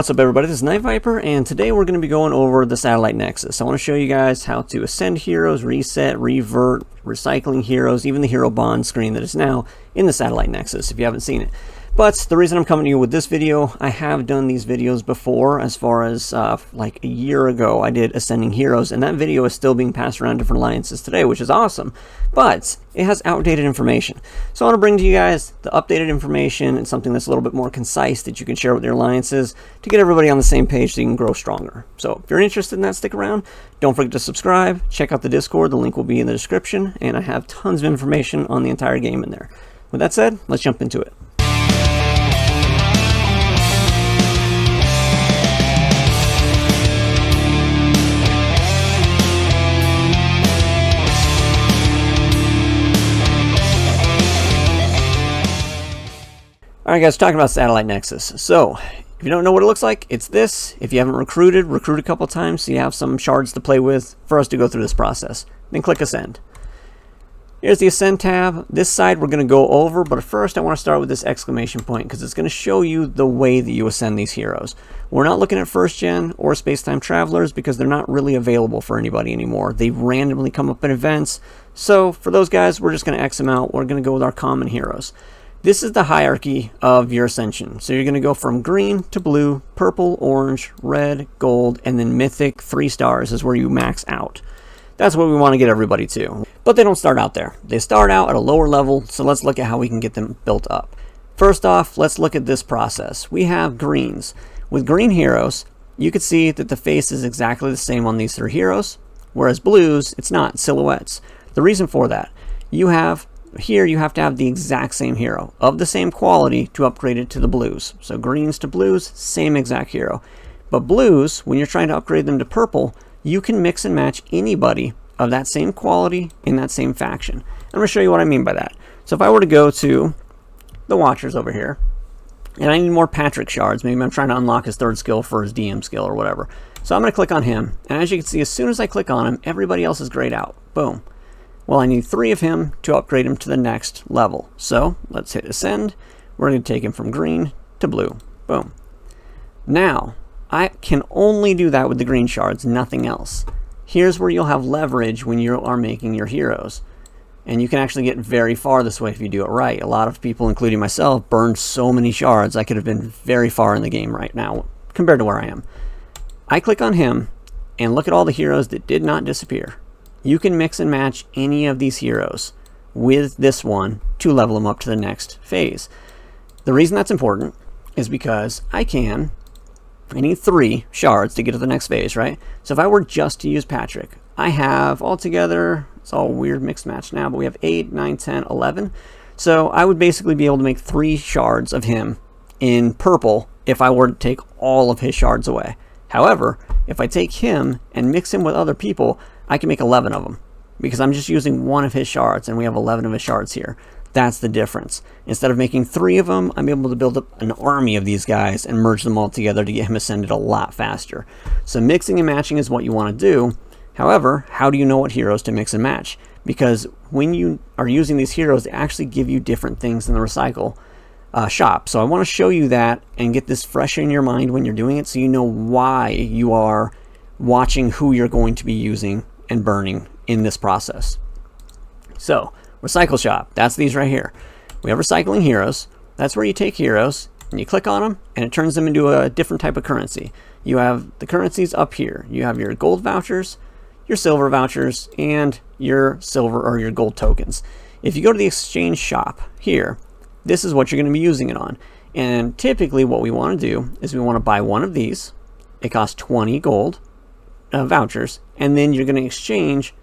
What's up, everybody? This is Night Viper, and today we're going to be going over the Satellite Nexus. I want to show you guys how to ascend heroes, reset, revert, recycling heroes, even the hero bond screen that is now in the Satellite Nexus if you haven't seen it. But the reason I'm coming to you with this video, I have done these videos before. As far as like a year ago, I did Ascending Heroes, and that video is still being passed around different alliances today, which is awesome. But it has outdated information. So I want to bring to you guys the updated information and something that's a little bit more concise that you can share with your alliances to get everybody on the same page so you can grow stronger. So if you're interested in that, stick around. Don't forget to subscribe. Check out the Discord. The link will be in the description, and I have tons of information on the entire game in there. With that said, let's jump into it. Alright guys, talking about Satellite Nexus. So, if you don't know what it looks like, it's this. If you haven't recruit a couple times so you have some shards to play with for us to go through this process. Then click Ascend. Here's the Ascend tab. This side we're going to go over, but first I want to start with this exclamation point because it's going to show you the way that you ascend these heroes. We're not looking at first gen or space-time travelers because they're not really available for anybody anymore. They randomly come up in events. So for those guys, we're just going to X them out. We're going to go with our common heroes. This is the hierarchy of your ascension. So you're going to go from green to blue, purple, orange, red, gold, and then mythic 3 stars is where you max out. That's what we want to get everybody to. But they don't start out there. They start out at a lower level, so let's look at how we can get them built up. First off, let's look at this process. We have greens. With green heroes, you can see that the face is exactly the same on these 3 heroes, whereas blues, it's not, silhouettes. The reason for that, here you have to have the exact same hero of the same quality to upgrade it to the blues. So greens to blues, same exact hero. But blues, when you're trying to upgrade them to purple, you can mix and match anybody of that same quality in that same faction. I'm going to show you what I mean by that. So if I were to go to the Watchers over here, and I need more Patrick shards, maybe I'm trying to unlock his 3rd skill for his DM skill or whatever. So I'm going to click on him, and as you can see, as soon as I click on him, everybody else is grayed out. Boom. Well, I need 3 of him to upgrade him to the next level. So let's hit Ascend. We're going to take him from green to blue. Boom. Now, I can only do that with the green shards, nothing else. Here's where you'll have leverage when you are making your heroes. And you can actually get very far this way if you do it right. A lot of people, including myself, burned so many shards. I could have been very far in the game right now compared to where I am. I click on him and look at all the heroes that did not disappear. You can mix and match any of these heroes with this one to level them up to the next phase. The reason that's important is because I need 3 shards to get to the next phase, right? So if I were just to use Patrick, I have altogether, it's all weird mixed match now, but we have 8, 9, 10, 11. So I would basically be able to make 3 shards of him in purple if I were to take all of his shards away. However, if I take him and mix him with other people, I can make 11 of them because I'm just using 1 of his shards and we have 11 of his shards here. That's the difference. Instead of making 3 of them, I'm able to build up an army of these guys and merge them all together to get him ascended a lot faster. So mixing and matching is what you want to do. However, how do you know what heroes to mix and match? Because when you are using these heroes, they actually give you different things in the recycle shop. So I want to show you that and get this fresh in your mind when you're doing it so you know why you are watching who you're going to be using and burning in this process. So, Recycle Shop, that's these right here. We have recycling heroes. That's where you take heroes and you click on them and it turns them into a different type of currency. You have the currencies up here. You have your gold vouchers, your silver vouchers, and your silver or your gold tokens. If you go to the exchange shop here, this is what you're going to be using it on. And typically what we want to do is we want to buy 1 of these. It costs 20 gold vouchers, and then you're going to exchange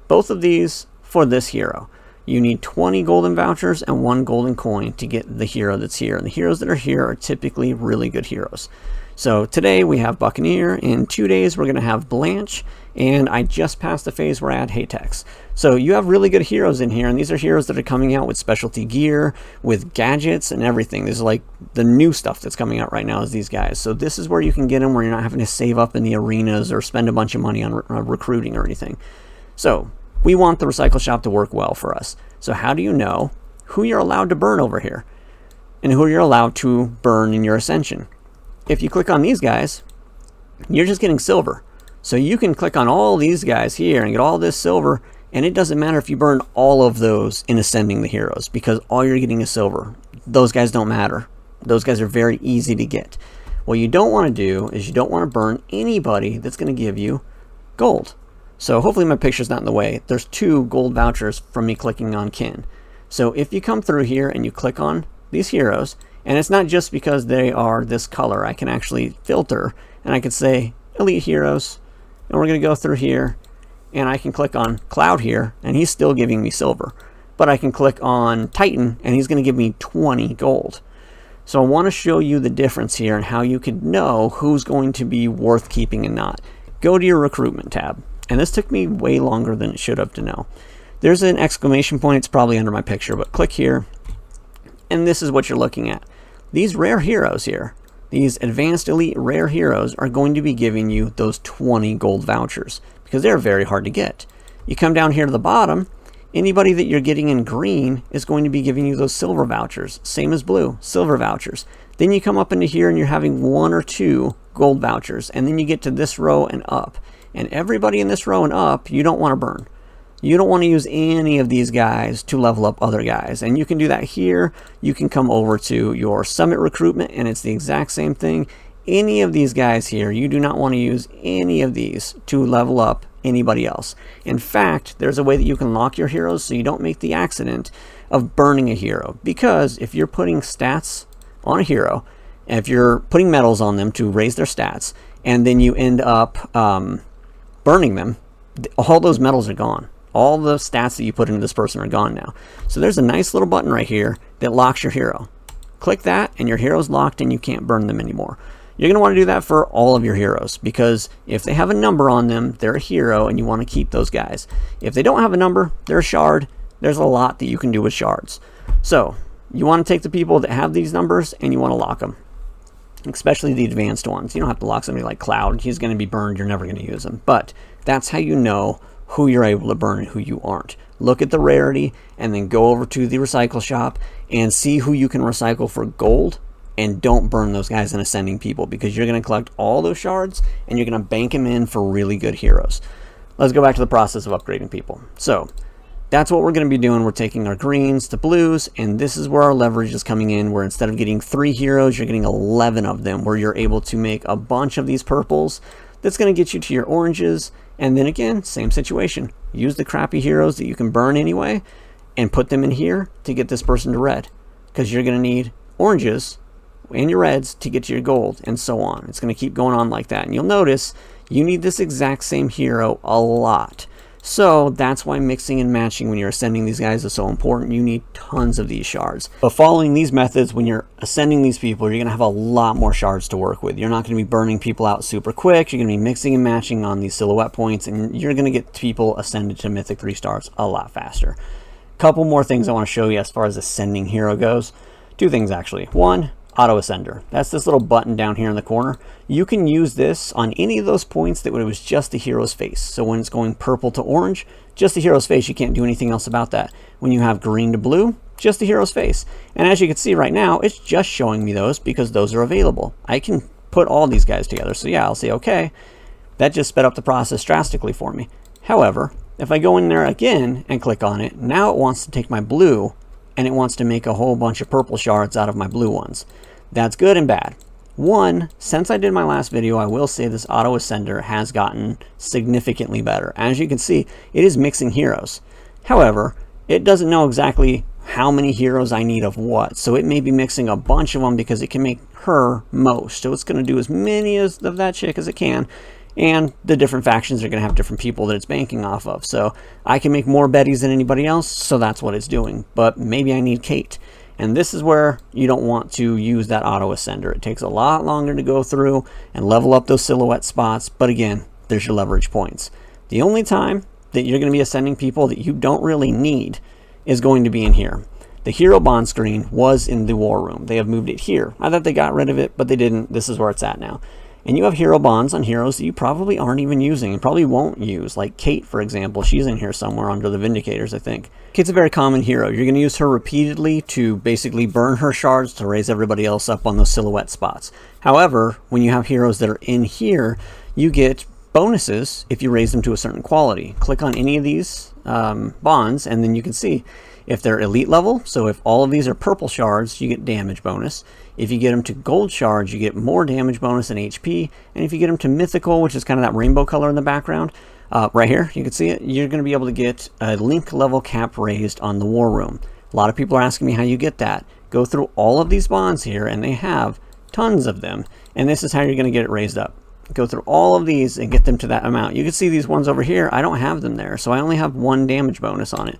both of these for this hero. You need 20 golden vouchers and 1 golden coin to get the hero that's here. And the heroes that are here are typically really good heroes. So today we have Buccaneer. In 2 days we're going to have Blanche. And I just passed the phase where I had Heytex. So you have really good heroes in here. And these are heroes that are coming out with specialty gear, with gadgets and everything. This is like the new stuff that's coming out right now is these guys. So this is where you can get them where you're not having to save up in the arenas or spend a bunch of money on recruiting or anything. So we want the recycle shop to work well for us. So how do you know who you're allowed to burn over here and who you're allowed to burn in your ascension? if you click on these guys, you're just getting silver. So you can click on all these guys here and get all this silver, and it doesn't matter if you burn all of those in ascending the heroes, because all you're getting is silver. Those guys don't matter. Those guys are very easy to get. What you don't want to do is you don't want to burn anybody that's going to give you gold. So hopefully my picture's not in the way. There's 2 gold vouchers from me clicking on kin. So if you come through here and you click on these heroes, and it's not just because they are this color, I can actually filter and I can say elite heroes, and we're going to go through here and I can click on Cloud here and he's still giving me silver. But I can click on Titan and he's going to give me 20 gold. So I want to show you the difference here and how you can know who's going to be worth keeping and not. Go to your recruitment tab. And this took me way longer than it should have to know. There's an exclamation point, it's probably under my picture, but click here, and this is what you're looking at. These rare heroes here, these advanced elite rare heroes, are going to be giving you those 20 gold vouchers, because they're very hard to get. You come down here to the bottom, anybody that you're getting in green is going to be giving you those silver vouchers, same as blue, silver vouchers. Then you come up into here and you're having 1 or 2 gold vouchers, and then you get to this row and up. And everybody in this row and up, you don't want to burn. You don't want to use any of these guys to level up other guys. And you can do that here. You can come over to your summit recruitment and it's the exact same thing. Any of these guys here, you do not want to use any of these to level up anybody else. In fact, there's a way that you can lock your heroes so you don't make the accident of burning a hero. Because if you're putting stats on a hero, and if you're putting medals on them to raise their stats, and then you end up burning them, all those medals are gone. All the stats that you put into this person are gone now. So there's a nice little button right here that locks your hero. Click that and your hero's locked and you can't burn them anymore. You're going to want to do that for all of your heroes, because if they have a number on them, they're a hero and you want to keep those guys. If they don't have a number, they're a shard. There's a lot that you can do with shards. So you want to take the people that have these numbers and you want to lock them. Especially the advanced ones. You don't have to lock somebody like Cloud. He's going to be burned. You're never going to use him. But that's how you know who you're able to burn and who you aren't. Look at the rarity and then go over to the recycle shop and see who you can recycle for gold, and don't burn those guys in ascending people, because you're going to collect all those shards and you're going to bank them in for really good heroes. Let's go back to the process of upgrading people. So that's what we're going to be doing. We're taking our greens to blues, and this is where our leverage is coming in, where instead of getting 3 heroes, you're getting 11 of them, where you're able to make a bunch of these purples. That's going to get you to your oranges, and then again, same situation. Use the crappy heroes that you can burn anyway, and put them in here to get this person to red, because you're going to need oranges and your reds to get to your gold, and so on. It's going to keep going on like that, and you'll notice you need this exact same hero a lot. So that's why mixing and matching when you're ascending these guys is so important. You need tons of these shards. But following these methods, when you're ascending these people, you're going to have a lot more shards to work with. You're not going to be burning people out super quick. You're going to be mixing and matching on these silhouette points, and you're going to get people ascended to Mythic 3 stars a lot faster. Couple more things I want to show you as far as ascending hero goes. 2 things actually. 1, auto ascender. That's this little button down here in the corner. You can use this on any of those points that it was just the hero's face. So when it's going purple to orange, just the hero's face, you can't do anything else about that. When you have green to blue, just the hero's face. And as you can see right now, it's just showing me those because those are available. I can put all these guys together. So yeah, I'll say okay. That just sped up the process drastically for me. However, if I go in there again and click on it, now it wants to take my blue and it wants to make a whole bunch of purple shards out of my blue ones. That's good and bad. 1, since I did my last video, I will say this auto ascender has gotten significantly better. As you can see, it is mixing heroes. However, it doesn't know exactly how many heroes I need of what. So it may be mixing a bunch of them because it can make her most. So it's going to do as many of that chick as it can. And the different factions are going to have different people that it's banking off of. So I can make more Bettys than anybody else, so that's what it's doing. But maybe I need Kate. And this is where you don't want to use that auto ascender. It takes a lot longer to go through and level up those silhouette spots. But again, there's your leverage points. The only time that you're going to be ascending people that you don't really need is going to be in here. The hero bond screen was in the war room. They have moved it here. I thought they got rid of it, but they didn't. This is where it's at now. and you have hero bonds on heroes that you probably aren't even using and probably won't use, like Kate, for example. She's in here somewhere under the Vindicators, I think. Kate's a very common hero. You're going to use her repeatedly to basically burn her shards to raise everybody else up on those silhouette spots. However, when you have heroes that are in here, you get bonuses if you raise them to a certain quality. Click on any of these bonds, and then you can see if they're elite level. So if all of these are purple shards, you get damage bonus. If you get them to gold shards, you get more damage bonus and HP. And if you get them to mythical, which is kind of that rainbow color in the background, right here, you can see it, you're going to be able to get a link level cap raised on the war room. A lot of people are asking me how you get that. Go through all of these bonds here, and they have tons of them. And this is how you're going to get it raised up. Go through all of these and get them to that amount. You can see these ones over here, I don't have them there, so I only have 1 damage bonus on it.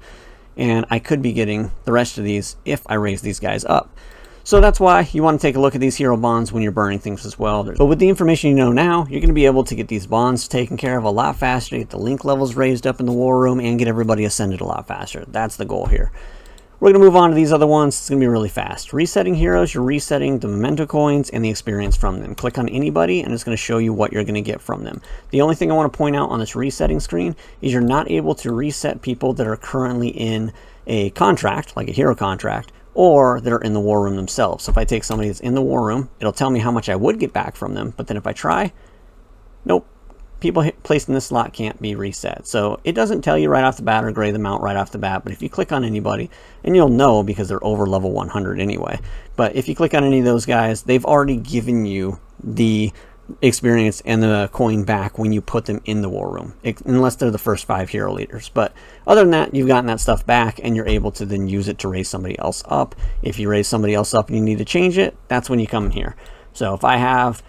And I could be getting the rest of these if I raise these guys up. So that's why you want to take a look at these hero bonds when you're burning things as well. But with the information you know now, you're going to be able to get these bonds taken care of a lot faster, get the link levels raised up in the war room, and get everybody ascended a lot faster. That's the goal here. We're going to move on to these other ones. It's going to be really fast. Resetting heroes, you're resetting the memento coins and the experience from them. Click on anybody, and it's going to show you what you're going to get from them. The only thing I want to point out on this resetting screen is you're not able to reset people that are currently in a contract, like a hero contract, or that are in the war room themselves. So if I take somebody that's in the war room, it'll tell me how much I would get back from them. But then if I try, nope. People placed in this slot can't be reset. So it doesn't tell you right off the bat or gray them out right off the bat, but if you click on anybody, and you'll know because they're over level 100 anyway, but if you click on any of those guys, they've already given you the experience and the coin back when you put them in the war room, unless they're the first 5 hero leaders. But other than that, you've gotten that stuff back, and you're able to then use it to raise somebody else up. If you raise somebody else up and you need to change it, that's when you come in here. So if I have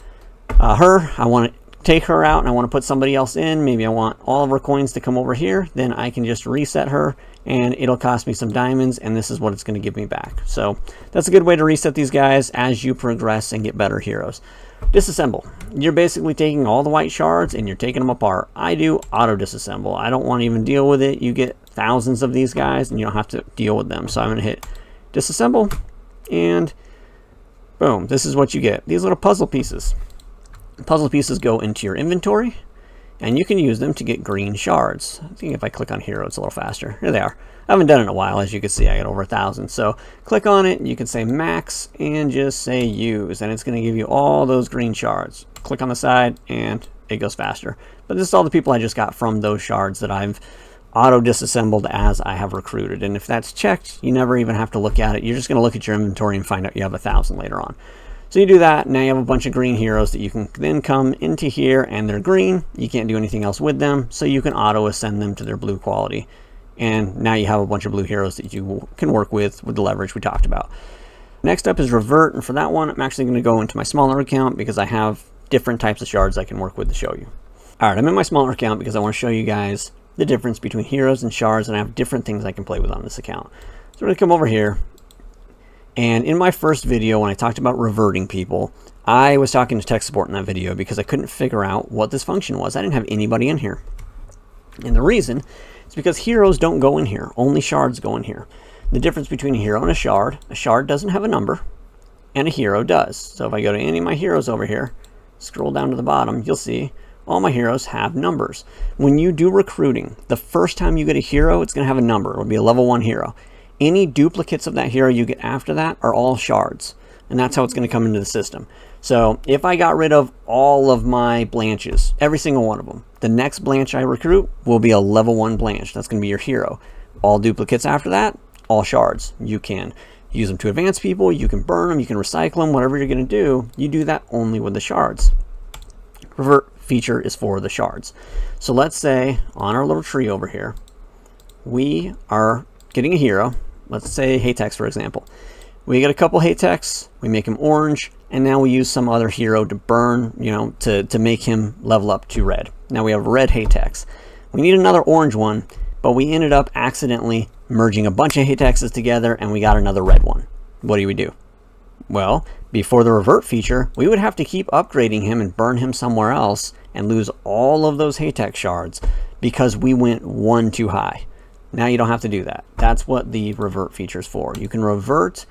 her, I want to take her out and I want to put somebody else in, maybe I want all of her coins to come over here, then I can just reset her and it'll cost me some diamonds, and this is what it's going to give me back. So that's a good way to reset these guys as you progress and get better heroes. Disassemble. You're basically taking all the white shards and you're taking them apart. I do auto disassemble. I don't want to even deal with it. You get thousands of these guys and you don't have to deal with them. So I'm going to hit disassemble, and boom, this is what you get. These little puzzle pieces. Puzzle pieces go into your inventory, and you can use them to get green shards. I think if I click on hero, it's a little faster. Here they are. I haven't done it in a while. As you can see, I got over 1,000. So click on it, you can say max and just say use, and it's going to give you all those green shards. Click on the side and it goes faster. But this is all the people I just got from those shards that I've auto disassembled as I have recruited. And if that's checked, you never even have to look at it. You're just going to look at your inventory and find out you have 1,000 later on. So you do that, now you have a bunch of green heroes that you can then come into here, and they're green. You can't do anything else with them, so you can auto ascend them to their blue quality. And now you have a bunch of blue heroes that you can work with the leverage we talked about. Next up is Revert, and for that one, I'm actually going to go into my smaller account because I have different types of shards I can work with to show you. Alright, I'm in my smaller account because I want to show you guys the difference between heroes and shards, and I have different things I can play with on this account. So we're going to come over here. And in my first video, when I talked about reverting people, I was talking to tech support in that video because I couldn't figure out what this function was. I didn't have anybody in here. And the reason is because heroes don't go in here. Only shards go in here. The difference between a hero and a shard doesn't have a number, and a hero does. So if I go to any of my heroes over here, scroll down to the bottom, you'll see all my heroes have numbers. When you do recruiting, the first time you get a hero, it's going to have a number. It'll be a level 1 hero. Any duplicates of that hero you get after that are all shards, and that's how it's going to come into the system. So if I got rid of all of my Blanches, every single one of them, the next Blanche I recruit will be a level 1 Blanche. That's going to be your hero. All duplicates after that, all shards. You can use them to advance people, you can burn them, you can recycle them, whatever you're going to do, you do that only with the shards. Revert feature is for the shards. So let's say on our little tree over here, we are getting a hero. Let's say Heytex, for example. We get a couple Heytex, we make him orange, and now we use some other hero to burn, to make him level up to red. Now we have red Heytex. We need another orange one, but we ended up accidentally merging a bunch of Heytexes together, and we got another red one. What do we do? Well, before the revert feature, we would have to keep upgrading him and burn him somewhere else and lose all of those Heytex shards because we went one too high. Now you don't have to do that. That's what the revert feature is for. You can revert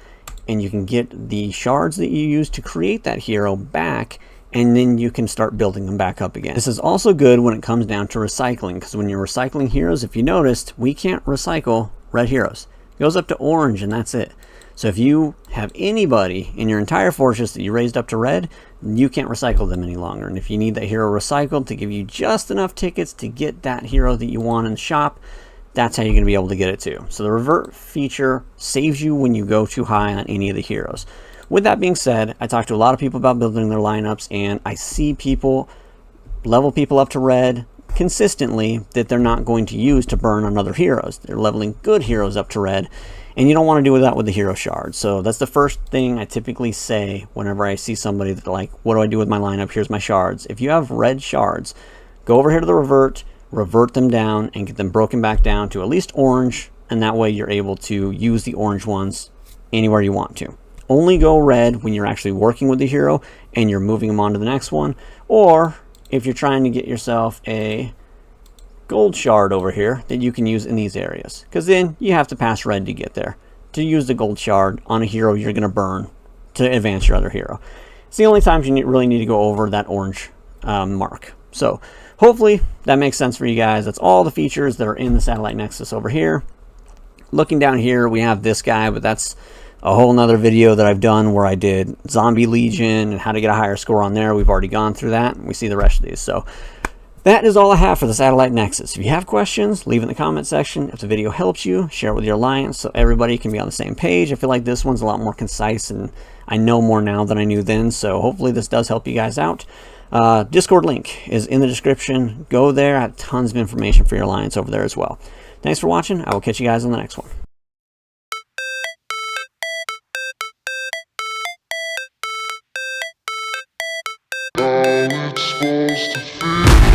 and you can get the shards that you use to create that hero back and then you can start building them back up again. This is also good when it comes down to recycling, because when you're recycling heroes, if you noticed, we can't recycle red heroes. It goes up to orange and that's it. So if you have anybody in your entire fortress that you raised up to red, you can't recycle them any longer. And if you need that hero recycled to give you just enough tickets to get that hero that you want in the shop, that's how you're going to be able to get it too. So the revert feature saves you when you go too high on any of the heroes. With that being said, I talked to a lot of people about building their lineups, and I see people level people up to red consistently that they're not going to use to burn on other heroes. They're leveling good heroes up to red, and you don't want to do that with the hero shards. So that's the first thing I typically say whenever I see somebody that's like, what do I do with my lineup? Here's my shards. If you have red shards, go over here to the revert them down, and get them broken back down to at least orange, and that way you're able to use the orange ones anywhere you want to. Only go red when you're actually working with the hero and you're moving them on to the next one, or if you're trying to get yourself a gold shard over here that you can use in these areas, because then you have to pass red to get there to use the gold shard on a hero you're going to burn to advance your other hero. It's the only times you really need to go over that orange mark. So hopefully that makes sense for you guys. That's all the features that are in the Satellite Nexus over here. Looking down here, we have this guy, but that's a whole nother video that I've done where I did Zombie Legion and how to get a higher score on there. We've already gone through that, and we see the rest of these. So that is all I have for the Satellite Nexus. If you have questions, leave in the comment section. If the video helps you, share it with your alliance so everybody can be on the same page. I feel like this one's a lot more concise, and I know more now than I knew then, so hopefully this does help you guys out. Discord link is in the description. Go there. I have tons of information for your alliance over there as well. Thanks for watching. I will catch you guys on the next one. All it's supposed to feel